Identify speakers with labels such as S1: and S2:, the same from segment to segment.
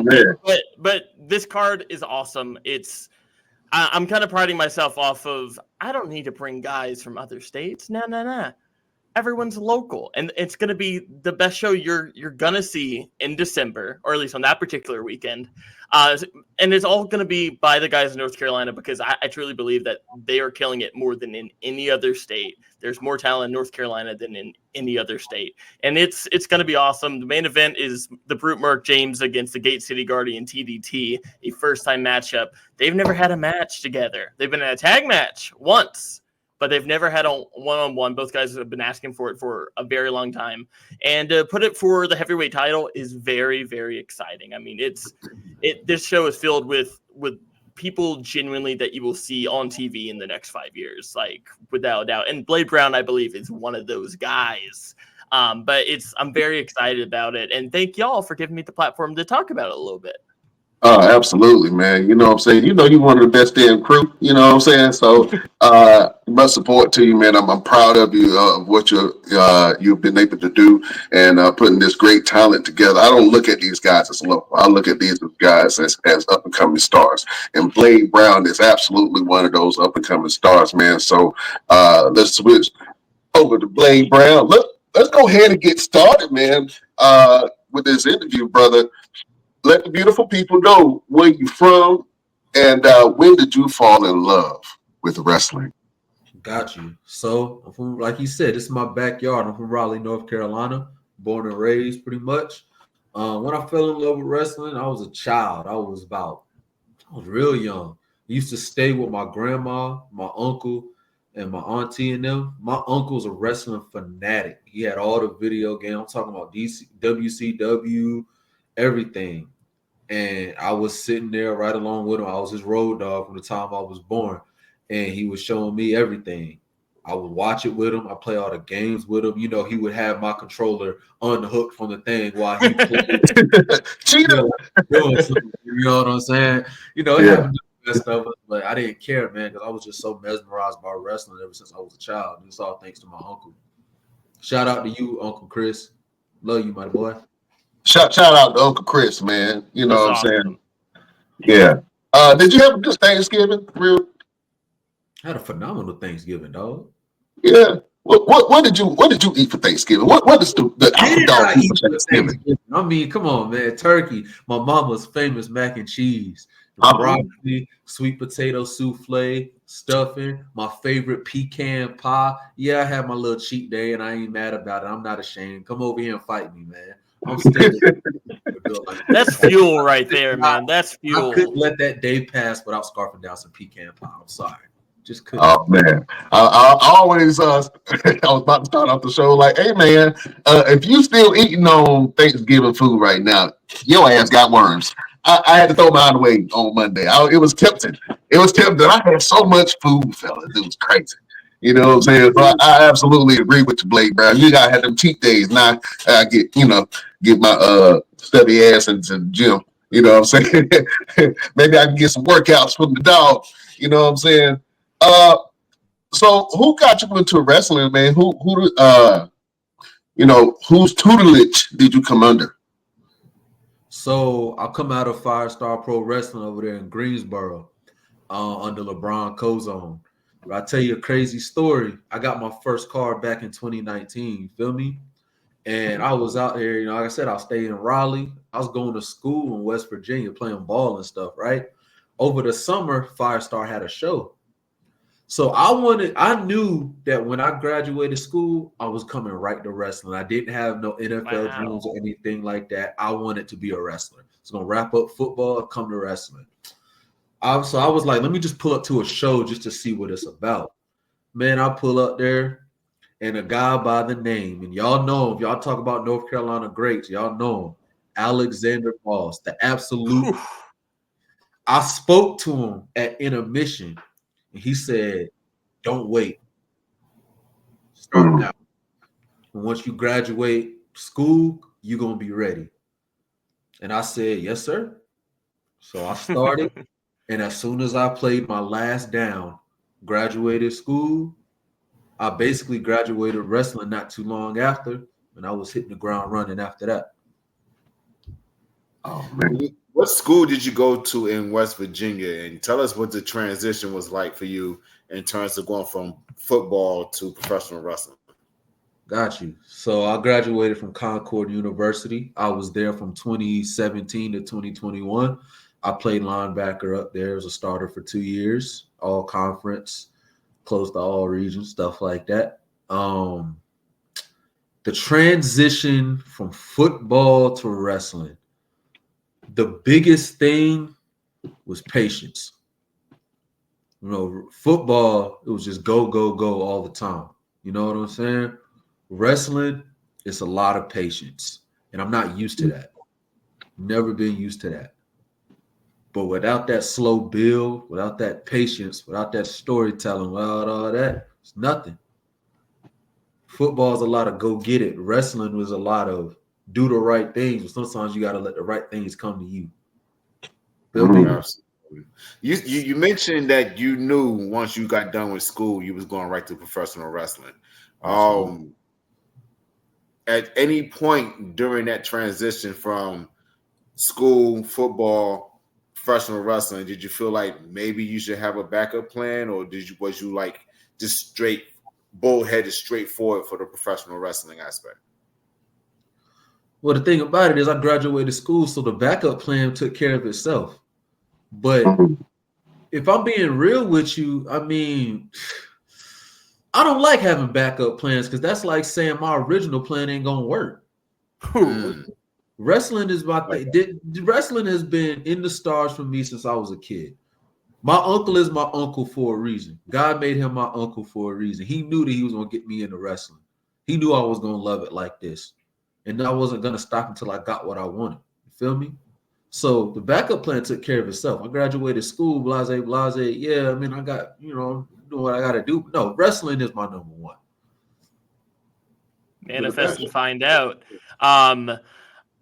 S1: man.
S2: But this card is awesome. I'm kind of priding myself off of, I don't need to bring guys from other states. No. Everyone's local, and it's going to be the best show you're going to see in December, or at least on that particular weekend. And it's all going to be by the guys in North Carolina, because I truly believe that they are killing it more than in any other state. There's more talent in North Carolina than in any other state. And it's going to be awesome. The main event is the Brute Mark James against the Gate City Guardian TDT, a first-time matchup. They've never had a match together. They've been in a tag match once, but they've never had a one-on-one. Both guys have been asking for it for a very long time. And to put it for the heavyweight title is very, very exciting. I mean, this show is filled with people genuinely that you will see on TV in the next 5 years, like, without a doubt. And Blade Brown, I believe, is one of those guys. But I'm very excited about it. And thank y'all for giving me the platform to talk about it a little bit.
S1: Oh, absolutely, man. You know what I'm saying? You know you're one of the best damn crew. You know what I'm saying? So much support to you, man. I'm proud of you, of what you've been able to do, and putting this great talent together. I don't look at these guys as local. I look at these guys as up-and-coming stars. And Blade Brown is absolutely one of those up-and-coming stars, man. So let's switch over to Blade Brown. Let's go ahead and get started, man, with this interview, brother. Let the beautiful people know where you're from, and when did you fall in love with wrestling?
S3: Got you. So, like you said, this is my backyard. I'm from Raleigh, North Carolina, born and raised pretty much. When I fell in love with wrestling, I was a child. I was real young. I used to stay with my grandma, my uncle, and my auntie and them. My uncle's a wrestling fanatic. He had all the video games. I'm talking about WCW, everything. And I was sitting there right along with him. I was his road dog from the time I was born. And he was showing me everything. I would watch it with him. I play all the games with him. You know, he would have my controller unhooked from the thing while he played. You know what I'm saying? You know, it happened to the best of us, but I didn't care, man, because I was just so mesmerized by wrestling ever since I was a child. And it's all thanks to my uncle. Shout out to you, Uncle Chris. Love you, my boy.
S1: Shout out to Uncle Chris, man. You know
S2: That's
S1: what I'm
S2: awesome.
S1: saying? Yeah. Did you have a good Thanksgiving?
S3: I had a phenomenal Thanksgiving, dog.
S1: Yeah. What did you eat for Thanksgiving? What is the dog eat for Thanksgiving?
S3: I mean, come on, man. Turkey, my mama's famous mac and cheese, broccoli, sweet potato souffle, stuffing, my favorite pecan pie. Yeah, I had my little cheat day, and I ain't mad about it. I'm not ashamed. Come over here and fight me, man. I'm still
S2: That's fuel right there, man. That's fuel.
S3: I couldn't let that day pass without scarfing down some pecan pie. I'm sorry. Just couldn't.
S1: Oh man, I always I was about to start off the show like, hey man, if you still eating on Thanksgiving food right now, your ass got worms. I had to throw mine away on Monday. It was tempting. I had so much food, fellas. It was crazy. You know what I'm saying? So I absolutely agree with you, Blake Brown. You gotta have them cheat days. Now I get my stubby ass into the gym. You know what I'm saying? Maybe I can get some workouts from the dog. You know what I'm saying? So who got you into wrestling, man? Whose tutelage did you come under?
S3: So I come out of Firestar Pro Wrestling over there in Greensboro, under LeBron Cozone. I'll tell you a crazy story. I got my first card back in 2019. You feel me? And I was out here, like I said, I stayed in Raleigh. I was going to school in West Virginia playing ball and stuff, right? Over the summer, Firestar had a show. So I knew that when I graduated school, I was coming right to wrestling. I didn't have no NFL dreams or anything like that. I wanted to be a wrestler. I was going to wrap up football, come to wrestling. So I was like, let me just pull up to a show just to see what it's about. Man, I pull up there, and a guy by the name, and y'all know him. If y'all talk about North Carolina greats, y'all know him. Alexander Moss, the absolute. I spoke to him at intermission, and he said, don't wait. Start now. And once you graduate school, you're going to be ready. And I said, yes, sir. So I started. And as soon as I played my last down, graduated school, I basically graduated wrestling not too long after, and I was hitting the ground running after that.
S1: Oh man!
S4: What school did you go to in West Virginia? And tell us what the transition was like for you in terms of going from football to professional wrestling.
S3: Got you. So I graduated from Concord University. I was there from 2017 to 2021. I played linebacker up there as a starter for 2 years, all conference, close to all regions, stuff like that. The transition from football to wrestling, the biggest thing was patience. You know, football, it was just go, go, go all the time. You know what I'm saying? Wrestling, it's a lot of patience. And I'm not used to that. Never been used to that. But without that slow build, without that patience, without that storytelling, without all that, it's nothing. Football is a lot of go get it. Wrestling was a lot of do the right things. But sometimes you got to let the right things come to you.
S4: You mentioned that you knew once you got done with school, you was going right to professional wrestling. At any point during that transition from school, football, professional wrestling, did you feel like maybe you should have a backup plan, or was you like just straight bullheaded, straightforward for the professional wrestling aspect?
S3: Well, the thing about it is I graduated school, so the backup plan took care of itself. But if I'm being real with you, I mean, I don't like having backup plans because that's like saying my original plan ain't gonna work. Wrestling is my thing. Wrestling has been in the stars for me since I was a kid. My uncle is my uncle for a reason. God made him my uncle for a reason. He knew that he was gonna get me into wrestling. He knew I was gonna love it like this, and I wasn't gonna stop until I got what I wanted. You feel me? So the backup plan took care of itself. I graduated school, blase. Yeah, I mean, I got, doing what I got to do. No, wrestling is my number one.
S2: Manifest and find out. I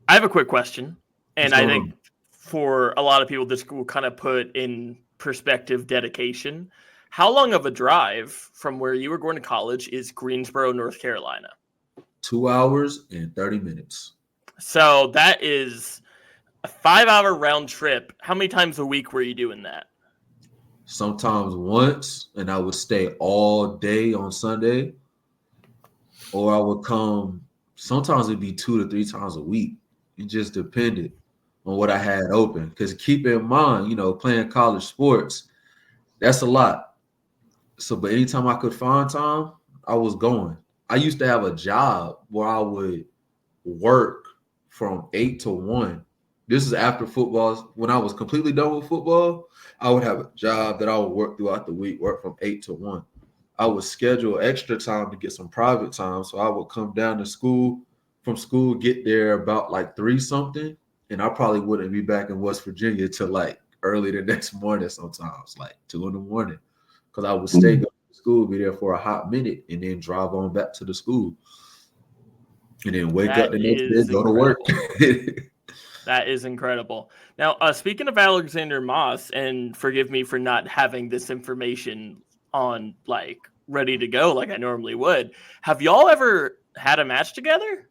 S2: have a quick question, and I think for a lot of people, this will kind of put in perspective dedication. How long of a drive from where you were going to college is Greensboro, North Carolina?
S3: 2 hours and 30 minutes.
S2: So that is a 5-hour round trip. How many times a week were you doing that?
S3: Sometimes once, and I would stay all day on Sunday. Or I would come, sometimes it'd be 2 to 3 times a week. It just depended on what I had open. Because keep in mind, playing college sports, that's a lot. So, but anytime I could find time, I was going. I used to have a job where I would work from 8 to 1. This is after football. When I was completely done with football, I would have a job that I would work throughout the week, work from 8 to 1. I would schedule extra time to get some private time. So I would come down to school, from school, get there about like 3 something. And I probably wouldn't be back in West Virginia till like early the next morning, sometimes like 2 in the morning. Because I would stay go to school, be there for a hot minute, and then drive on back to the school. And then wake up the next day, go to work.
S2: That is incredible. Now, speaking of Alexander Moss, and forgive me for not having this information on like ready to go like I normally would. Have y'all ever had a match together?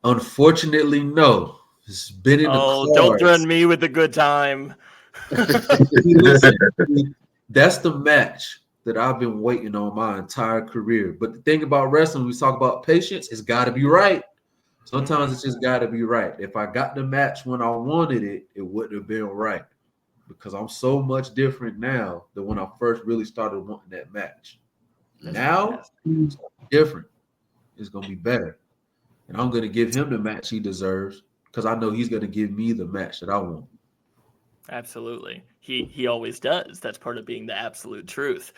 S3: Unfortunately, no. It's been in the cards.
S2: Don't threaten me with a good time.
S3: Listen, that's the match that I've been waiting on my entire career. But the thing about wrestling, we talk about patience, it's got to be right. Sometimes it's just got to be right. If I got the match when I wanted it, it wouldn't have been right. Because I'm so much different now than when I first really started wanting that match. Now, it's different. It's going to be better. And I'm going to give him the match he deserves because I know he's going to give me the match that I want.
S2: Absolutely. He always does. That's part of being the absolute truth.